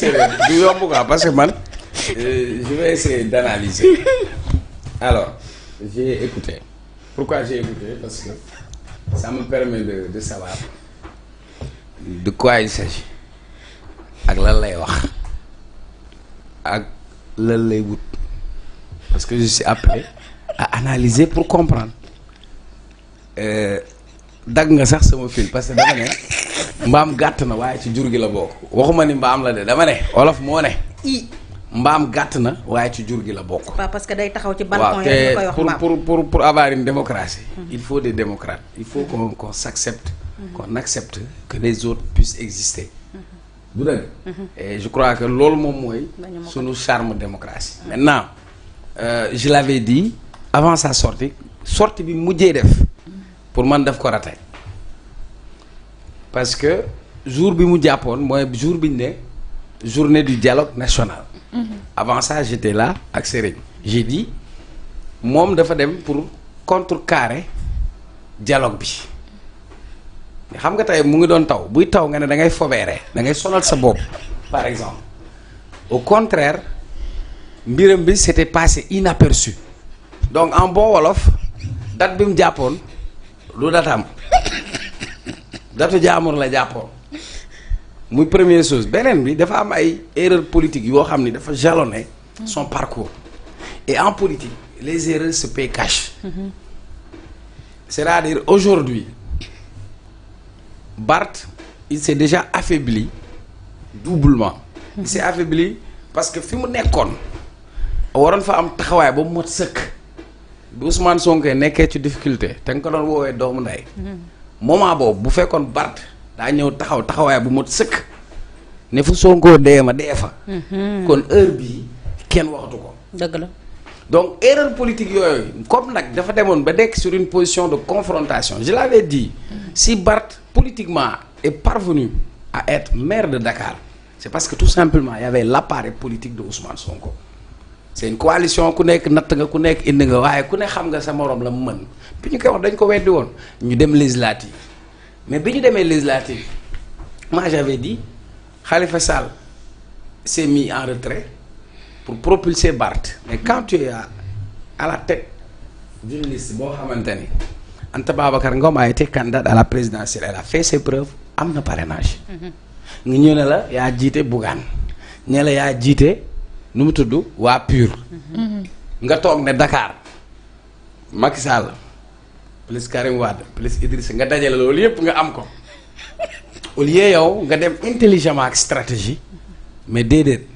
sérieux du yomb quoi parce que man je vais essayer d'analyser. Alors j'ai écouté. Pourquoi j'ai écouté? Parce que ça me permet de savoir de quoi il s'agit ak lan lay wax ak lan lay wut parce que je suis appelé à analyser pour comprendre. Dagg nga sax sama fil parce que dama ne mbaam gàtt na waaye ci jur gi la bokk waxuma ni mbaam la de dama ne olof moo ne mbaam gàtt na waaye ci jur gi la bokk. waaw parce que day taxaw ci balcon yi koy wax mbaam pour avoir une démocratie. Il faut des démocrates. Il faut qu'on s'accepte. Qu'on accepte que les autres puissent exister. du dëgg. Et je crois que loolu moom mooy. sunu charme démocratie. Maintenant je l'avais dit avant sa sortie bi mujjee def. pour man daf ko raté parce que jour bi mu jàppoon mooy jour bi ñu ne journée du dialogue national. Avant ça j'étais là ak Serigne. J'ai dit moom dafa dem pour contrecarrer dialogue bi mais xam nga tey mu ngi doon taw buy taw nga ne da ngay fobeere da ngay sonal sa bopp par exemple. Au contraire mbiram bi c'était passé inaperçu donc en bon wolof date bi mu jàppoon. lu datam datu jaamur la jàppoon muy première chose beneen bi dafa am ay erreurs politiques yoo xam ni dafa jalonner son parcours et en politique les erreurs se paient cash. C'est-à-dire aujourd'hui Barth il s'est déjà affaibli doublement. Il s'est affaibli parce que fi mu nekkoon waroon fa am taxawaay ba mu mot sëkk. bu Ousmane Sonko nekkee ci difficulté te nga ko doon woowee doomu ndey. moment boobu bu fekkoon Barth daa ñëw taxawaay bu mot sëkk ne fu Sonko dee ma dee fa. kon heure bii kenn waxatu ko. dëgg la. donc erreur politique yooyu comme nag dafa demoon ba nekk sur une position de confrontation je l'avais dit. Si Barth politiquement est parvenu à être maire de Dakar c'est parce que tout simplement il y avait l'appareil politique de Ousmane Sonko. C'est une coalition ku nekk natt nga ku nekk indi nga waaye ku ne xam nga sa morom la mu mën bi ñu koy wax dañ ko weddi woon ñu dem législative mais bi ñu demee législative moi j'avais dit Khalifa Sall s'est mis en retrait pour propulser Barth mais quand tu es à la tête d'une liste boo xamante ni Anta Babacar Ngom a été candidate à la présidentielle elle a fait ses preuves am na parrainage nga ñëw ne la yaa jiite Bougane ñe la yaa jiite nu mu tudd waa PUR. nga toog ne Dakar Macky Sall plus Karim Wade plus Idrissa nga dajale loolu yépp nga am ko au lieu yow nga dem intelligemment ak stratégie mais déedéet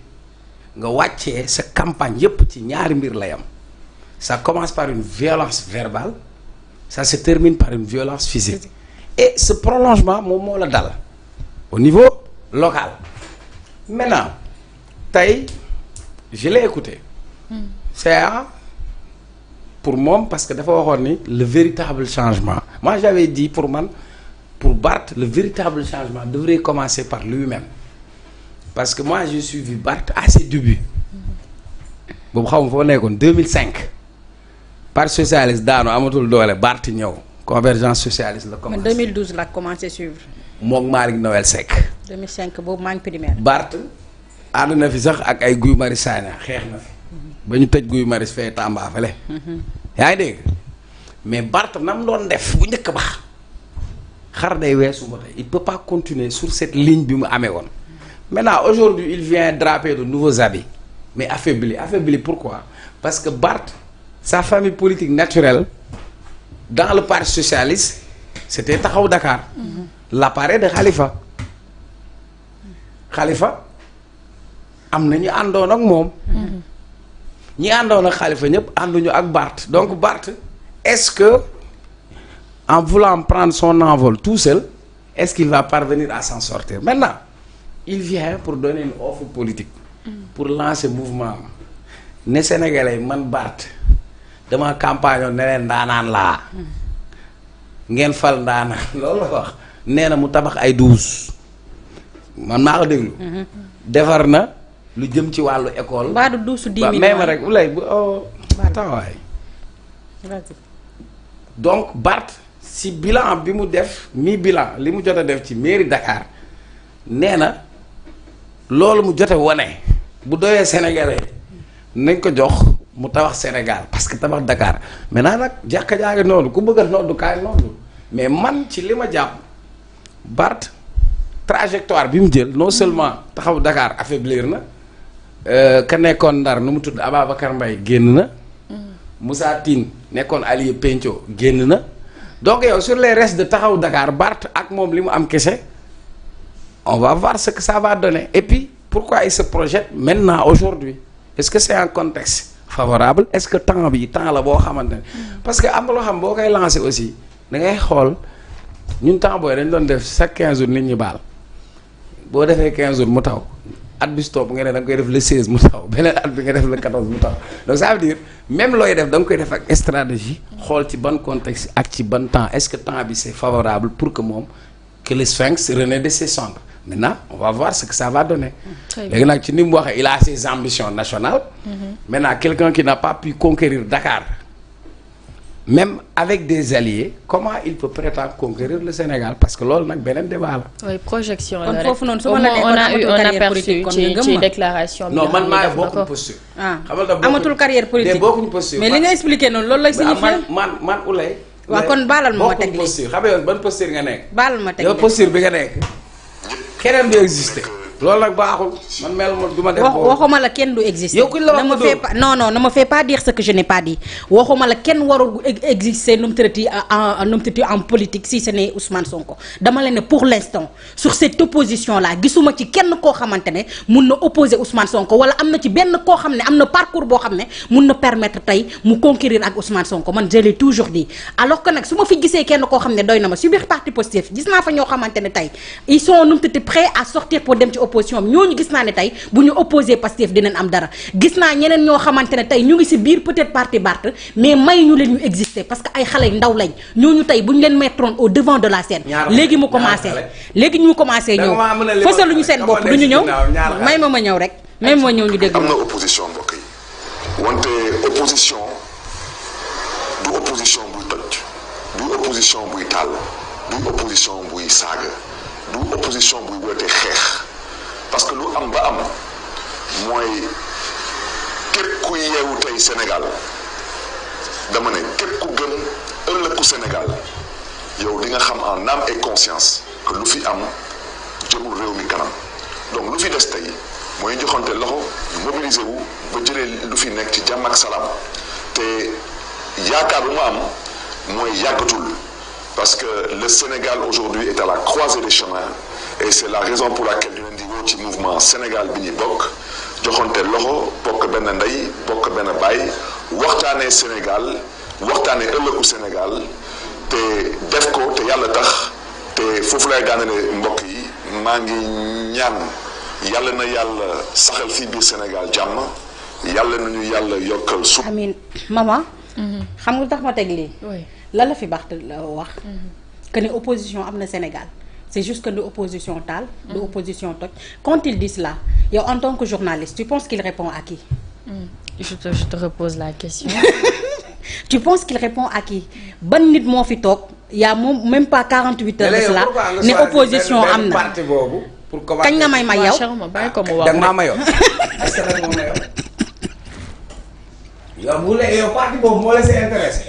nga wàccee sa campagne yépp ci ñaari mbir lay am ça commence par une violence verbale ça se termine par une violence physique et ce prolongement moom moo la dal au niveau local maintenant tey je l'ai écouté. C'est pour moi parce que dafa waxoon ni le véritable changement moi j'avais dit pour man pour Barth le véritable changement devrait commencer par lui-même parce que moi j'ai suivi Barth à ses débuts boobu xaw ma foo nekkoon 2005 parti socialiste daanu amatul doole Barth ñëw convergence socialiste la commencé. 2012 la commencé suivre. moom Malick Noël Seck. 2005 boobu maa ngi primaire. Barth ànd na fi sax ak ay Guy Marius Sagna xeex na fi ba ñu tëj Guy Marius fee Tamba fële. yaa ngi dégg mais Barth nam doon def bu njëkk ba xar day weesu ba tey il peut pas continuer sur cette ligne bi mu amee woon maintenant aujourd'hui il vient draper de nouveaux habits mais affaibli pourquoi parce que Barth sa famille politique naturelle dans le parti socialiste c'était Taxawu Dakar l'appareil de Khalifa am na ñu àndoon ak moom ñi àndoon ak Khalifa ñëpp ànduñu ak Barth donc Barth est-ce que en voulant prendre son envol tout seul est-ce qu'il va parvenir à s'en sortir maintenant il vient pour donner une offre politique pour lancer mouvement ne Sénégalais man Barth dama campagne ne leen ndaanaan laa ngeen fal ndaanaan loolu la wax nee na mu tabax ay 12 man maa ko déglu defar na lu jëm ci wàllu école. mbaa du duusu 10 000 même rek ulay bu tawaay donc Barth si bilan bi mu def mi bilan li mu jot a def ci mairie Dakar nee na loolu mu jote wane bu doyee Sénégalais nañ ko jox mu tabax Sénégal parce que tabax Dakar maintenant nag jàkka jaa ngi noonu ku bëgg a noddu kaay noddu mais man ci li ma jàpp Barth trajectoire bi mu jël non seulement taxaw Dakar affaiblir na ka nekkoon Ndar nu mu tudd Ababacar Mbaye génn na Moussa Tine nekkoon allié Penco génn na donc yow sur les restes de taxaw Dakar Barth ak moom li mu am kese on va voir ce que ça va donner et puis pourquoi il se projette maintenant aujourd'hui est-ce que c'est un contexte favorable est-ce que temps bi temps la boo xamante ne parce que am na loo xam boo koy lancer aussi da ngay xool ñun temps booy dañ doon def chaque 15 jours nit ñi baal boo defee 15 jours mu taw at bi stop nga ne da nga koy def le 16 mu taw beneen at bi nga def le 14 mu taw donc ça veut dire même looy def da nga koy def ak stratégie xool ci ban contexte ak ci ban temps est-ce que temps bi c'est favorable pour que moom que le sphinx renaisse de ses cendres maintenant on va voir ce que ça va donner. léegi nag ci ni mu waxee il a ses ambitions nationales. Maintenant quelqu'un qui n'a pas pu conquérir Dakar même avec des alliés comment il peut prétendre conquérir le Sénégal parce que loolu nag beneen débat la. oui projection la rek. foofu noonu su ma la nekkoon on a perçu ci déclaration bi. non man maa bokkuñ posture. amatul carrière politique bokkuñ posture. mais li nga expliqué noonu loolu lay signifier. man Ouleye. waaw kon baalal ma teg lii posture xam nga yow ban posture nga nekk. baalal ma teg yow posture bi nga nekk keneen du existé. loolu nag baaxul man mel ma du ma def waxuma la kenn du exister. yow kuñ la wax non ne me fais pas dire ce que je n'ai pas dit waxuma la kenn warul exister nu mu tëddati en politique si ce n'est Ousmane Sonko dama leen ne pour l'instant sur cette opposition là gisuma ci kenn koo xamante ne mun na opposer Ousmane Sonko wala am na ci benn koo xam ne am na parcours boo xam ne mun na permettre tey mu conquérir ak Ousmane Sonko man je l'ai toujours dit alors que nag su ma fi gisee kenn koo xam ne doy na ma si biir parti Pastef gis naa fa ñoo xamante ne tey ils sont nu mu tëddati prêts à sortir pour dem ci opposition ñooñu gis naa ne tey bu ñu opposé Pastef dinañ am dara gis naa ñeneen ñoo xamante ne tey ñu ngi ci biir peut-être parti Barth mais may ñu leen ñu exister parce que ay xale yu ndaw lañ ñooñu tey bu ñu leen mettroon au devant de la scène léegi mu commencé ñëw fësaluñu seen bopp du ñu ñëw may ma ñëw rek may ma ñëw ñu dégg am na opposition mbokk yi wante opposition du opposition buy toj du opposition buy taal du opposition buy saaga du opposition buy woote xeex parce que lu am ba am mooy képp ku yeewu tey Sénégal dama ne képp ku gën ëllëgu Sénégal yow di nga xam en âme et conscience que lu fi am jëmul réew mi kanam donc lu fi des tey mooy joxante loxo mobiliser wu ba jëlee lu fi nekk ci jàmm ak salaam te yaakaar bu ma am mooy yàggatul parce que le Sénégal aujourd'hui est à la croisée des chemins et c'est la raison pour laquelle ñu leen di woo ci mouvement Sénégal bi ñuy bokk joxante loxo bokk benn ndey bokk benn baay waxtaanee Sénégal waxtaanee ëllëgu Sénégal te def ko te yàlla tax te foofu lay daanale mbokk yi maa ngi ñaan yàlla na yàlla saxal fii biir Sénégal jàmm yàlla na ñu yàlla yokkal su. amiin maman. xam nga tax ma teg lii. lan la fi Barth la wax. que ne opposition am na Sénégal. c'est juste que de opposition taal. de opposition toj quand il dit cela yow en tant que journaliste tu penses qu'il répond à qui. je te repose la question. tu penses qu'il répond à qui ban nit moo fi toog y a moom même pas 48 heures de cela ne opposition am na. kañ nga may yow. da nga maa mayoon. est-ce que da nga ma mayoon. yow bu la yow parti boobu moo la si intéressé.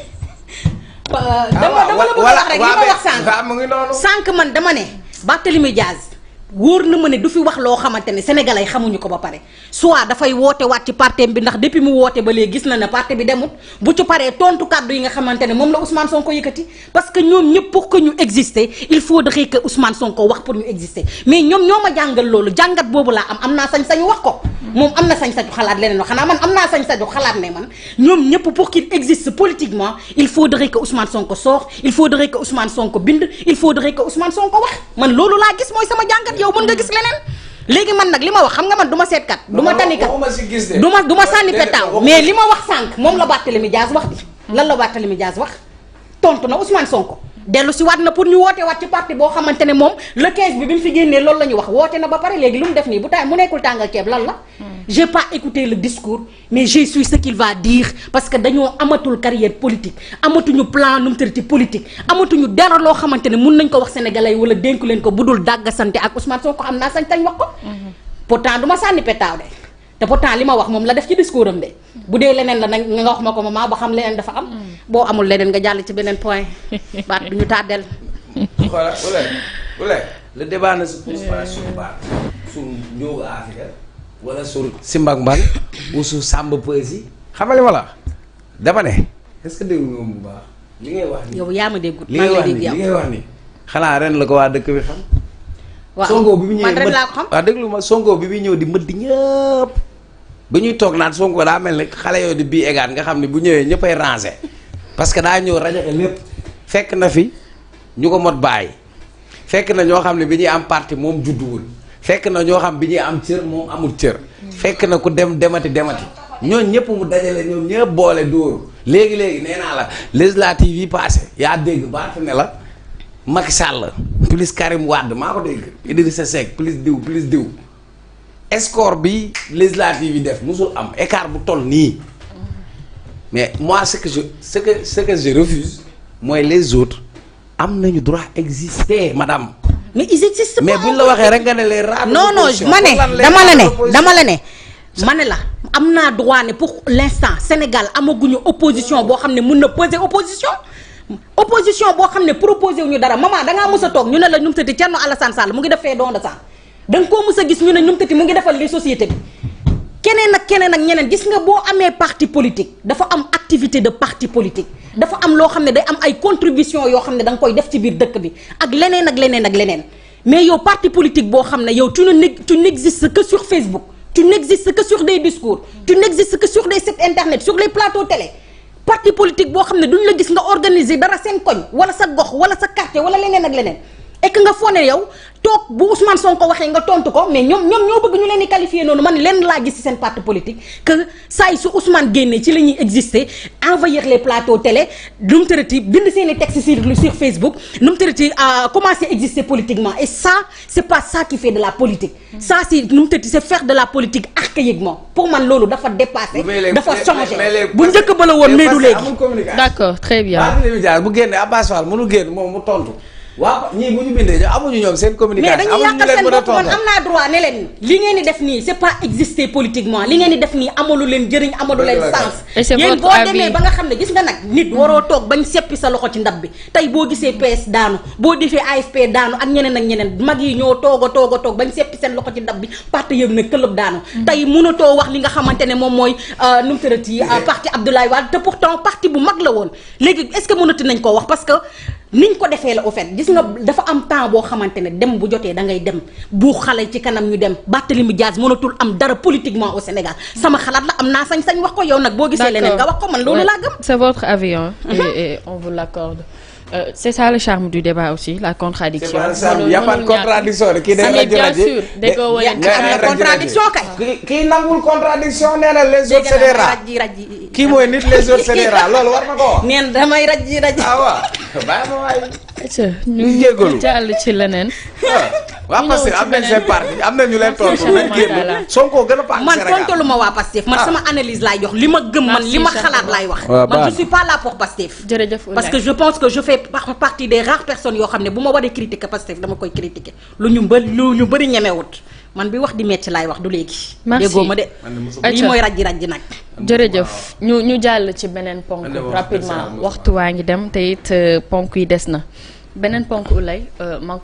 dama la bëgg a wax rek li ma wax sànq man dama ne Barthélémy Dias wóor na ma ne du fi wax loo xamante ne sénégalais yi xamuñu ko ba pare soit dafay woote waat ci parti bi ndax depuis mu woote ba léegi gis na ne parti bi demut bu ci paree tontu kàddu yi nga xamante ne moom la Ousmane Sonko yëkkati parce que ñoom ñëpp pour que ñu exister il faudrait que Ousmane Sonko wax pour ñu exister mais ñoom ñoo ma jàngal loolu jàngat boobu laa am naa sañ-sañu wax ko moom am na sañ-sañu xalaat leneen wax xanaa man am naa sañ-sañu xalaat ne man ñoom ñëpp pour qu'il existe politiquement il faudrait que Ousmane Sonko sort il faudrait que Ousmane Sonko bind il faudrait que Ousmane Sonko wax man loolu laa gis mooy sama jàngat yow mën nga gis leneen léegi man nag li ma wax xam nga man du ma seetkat du ma tanikat du ma sànni petaaw mais li ma wax sànq moom la Barthélémy Dias wax di lan la Barthélémy Dias wax tontu na Ousmane Sonko dellu si waat na pour ñu woote waat ci parti boo xamante ne moom le 15 bi mu fi génnee loolu la ñu wax woote na ba pare léegi lu mu def nii bu taay mu nekkul tàngal ceeb lan la j'ai pas écouté le discours mais j'ai su ce qu'il va dire parce que dañoo amatul carrière politique amatuñu plan nu mu tëddee politique amatuñu dara loo xamante ne mun nañ ko wax sénégalais yi wala dénku leen ko budul dàggasante ak Ousmane Sonko am naa sañ-sañ wax ko pourtant du ma sànni petaaw de te pourtant li ma wax moom la def ci discours am de bu dee leneen la nag nga wax ma ko maman ba xam leneen dafa am boo amul leneen nga jàll ci beneen point baat du ñu tàddeel. voilà Ouleye le débat ne se pose pas sur baat sur Ndiogou Afrique wala sur Simbang Mbang ou sur Samba Peuzzi xam nga li ma la dama ne est-ce que déglu nga bu baax li ngay wax nii. yow yaa ma déggut li ngay wax nii xanaa ren la ko waa dëkk bi xam. waaw Sonko bi mu ñëwee man ren laa ko xam. waaw déglu ma Sonko bi muy ñëw di mëdd ñëpp ba ñuy toog naan Sonko daa mel ni xale yooyu di bii égaat nga xam ne bu ñëwee ñëppay ranger parce que daa ñëw rajaxe lépp fekk na fi ñu ko mot bàyyi fekk na ñoo xam ne bi ñuy am parti moom judduwul fekk na ñoo xam bi ñuy am cër moom amul cër fekk na ku demati ñooñu ñëpp mu dajale ñoom ñëpp boole dóoru léegi nee naa la législative yi passé yaa dégg baata ne la Macky Sall plus Karim Wade maa ko dégg Idrissa Seck plus diw score bi législative yi def musul am écart bu toll nii mais moi ce que je refuse mooy les autres am nañu droit exister madame. mais ils existent pas mais buñ la waxee rek nga ne les rares. non dama la ne ma ne la am naa droit ne pour l'instant Sénégal amaguñu opposition boo xam ne mun na poser opposition boo xam ne proposé wuñu dara maman dangaa mës a toog ñu ne la ñu mu tëdd Thierno Alassane Sall mu ngi def fee don de sang da nga koo mës a gis ñu ne ñu mu tëdd mu ngi defal li société bi keneen ak ñeneen gis nga boo amee parti politique dafa am activité de parti politique dafa am loo xam ne day am ay contribution yoo xam ne da nga koy def ci biir dëkk bi ak leneen mais yow parti politique boo xam ne yow tu n'existes que sur Facebook tu n'existes que sur des discours tu n'existes que sur des sites internet sur les plateaux télé parti politique boo xam ne duñ la gis nga organiser dara seen koñ wala sa gox wala sa quartier wala leneen et que nga foog ne yow toog bu Ousmane Sonko waxee nga tontu ko mais ñoom ñoo bëgg ñu leen di qualifier noonu man leen laa gis ci seen parti politique que saa yi su Ousmane génnee ci la ñuy exister envahir les plateaux télé nu mu tërati bind seen i textes sur Facebook nu mu tërati commencer exister politiquement et ça c'est pas ça qui fait de la politique. ça c'est nu mu tërati c'est faire de la politique archaïquement pour man loolu dafa dépassé. dafa changé bu njëkk ba la woon mais du léegi. d'accord très bien. bu génnee Abass Fall mënu génn moom mu tontu. waaw ñii bu ñu bindee amuñu ñoom seen communication. mais dañuy yàqal seen bopp man am naa droit ne leen li ngeen di def nii c'est pas exister politiquement li ngeen di def nii amalu leen jëriñ amalu leen sens. et c'est yéen votre boo avis. demee ba nga xam ne gis nga nag nit waroo toog bañ seppi sa loxo ci ndab bi tey boo gisee PS daanu boo defee AFP daanu ak ñeneen mag yi ñoo toog bañ seppi seen loxo ci ndab bi parti yëpp ne këlëb daanu. tey mënatoo wax li nga xamante ne moom mooy nu mu tërati parti Abdoulaye Wade te pourtant parti bu mag la woon léegi est-ce que mënati nañ koo wax parce que niñ ko defee la au fait gis nga dafa am temps boo xamante ne dem bu jotee da ngay dem bu xale ci kanam ñu dem Barthélémy Dias mënatul am dara politiquement au Sénégal sama xalaat la am naa sañ-sañ wax ko yow nag boo gisee leneen nga wax ko man loolu laa gëm. C'est votre avis et on vous l'accorde. C'est ça le charme du débat aussi, la contradiction. C'est pas le charme, il y a pas de contradiction. Bien sûr, déggoo wala am na contradiction kay. kii nangul contradiction nee na les autres c'est des rats. kii mooy nit les autres c'est des rats loolu war na ko wax. neen damay rajji. ah waaw bàyyi ma waay. ñu jégalu jàll ci leneen. waa Pastef am nañ seen parti am na ñu leen tontu nañ génn Sonko gën a parti man tontu lu ma waa Pastef man sama analyse laay jox li ma gëm man li ma xalaat laay wax. man je suis pas là pour Pastef. jërëjëf parce que je pense que je fais partie des rares personnes yoo xam ne bu ma waree critiquer Pastef dama koy critiquer lu ñu bëri ñemewut man bi wax di metti laay wax du léegi. merci déggoo ma de. lii mooy rajji nag. jërëjëf ñu jàll ci beneen ponk rapidement waxtu waa ngi dem te it ponk yi des na beneen ponk Ouleye